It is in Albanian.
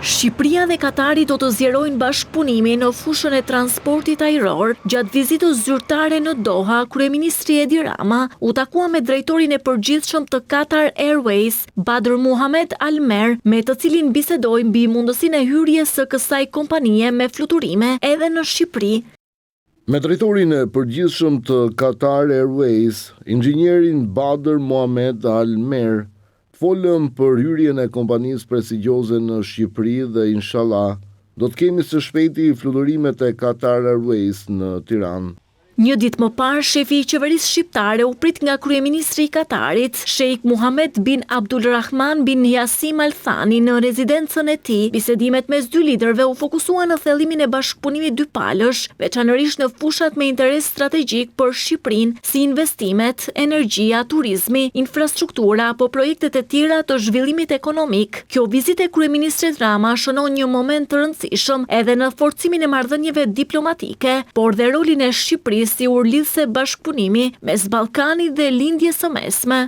Shqipëria dhe Katari do të zgjerojnë bashkëpunimin në fushën e transportit ajror. Gjatë vizitës zyrtare në Doha, kryeministri Edi Rama u takua me drejtorin e përgjithshëm të Qatar Airways, Badr Muhammad Al Mer, me të cilin bisedoi mbi mundësinë e hyrjes së kësaj kompanie me fluturime edhe në Shqipëri. Me drejtorin e përgjithshëm të Qatar Airways, inxhinierin Badr Muhammad Al Mer, folëm për hyrjen e kompanisë prestigjioze në Shqipëri dhe inshallah do të kemi së shpejti fluturimet e Qatar Airways në Tiranë. Një ditë më parë, shefi i qeverisë shqiptare u prit nga kryeministri i Katarit, Sheikh Mohammed bin Abdulrahman bin Jassim Al Thani në rezidencën e tij. Bisedimet mes dy liderëve u fokusuan në thellimin e bashkëpunimit dypalësh, veçanërisht në fushat me interes strategjik për Shqipërinë, si investimet, energjia, turizmi, infrastruktura apo projektet e tjera të zhvillimit ekonomik. Kjo vizitë e kryeministrit Rama shënon një moment të rëndësishëm edhe në forcimin e marrëdhënieve diplomatike, por dhe rolin e Shqipërisë si urlidhse bashkëpunimi mes Ballkanit dhe lindjes së mesme.